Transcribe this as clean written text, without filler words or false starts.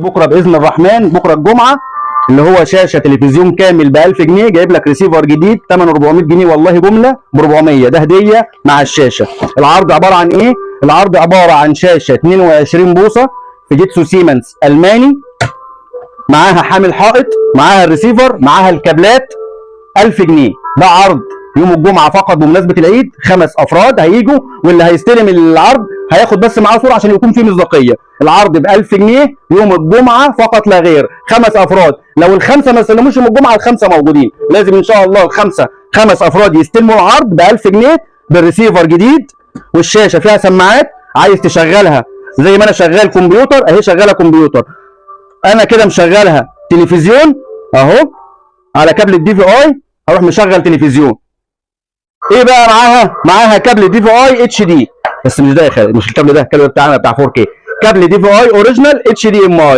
بكره باذن الرحمن، بكره الجمعه، اللي هو شاشه تلفزيون كامل ب 1000 جنيه، جايب لك ريسيفر جديد ثمنه 400 جنيه والله، جمله ب 400، ده هديه مع الشاشه. العرض عباره عن ايه؟ العرض عباره عن شاشه 22 بوصه فيجيتسو سيمنز الماني، معاها حامل حائط، معاها الريسيفر، معاها الكابلات، 1000 جنيه. ده عرض يوم الجمعه فقط بمناسبه العيد، 5 افراد هيجوا، واللي هيستلم العرض هياخد بس معاه صوره عشان يكون فيه مصداقيه. العرض ب 1000 جنيه يوم الجمعه فقط لا غير، 5 افراد. لو الخمسه ما استلموش يوم الجمعه، الخمسه موجودين، لازم ان شاء الله الخمسه 5 افراد يستلموا العرض ب 1000 جنيه بالريسيفر جديد، والشاشه فيها سماعات، عايز تشغلها زي ما انا شغال كمبيوتر اهي، شغاله كمبيوتر. انا كده مشغلها تلفزيون اهو على كابل الدي في اي، هروح مشغل تلفزيون. ايه بقى معاها؟ معاها كابل دي في اي اتش دي، بس مش ده يا خالد، مش الكابل ده، الكابل بتاعنا بتاع 4K، كابل دي في اي اوريجينال اتش دي ام اي.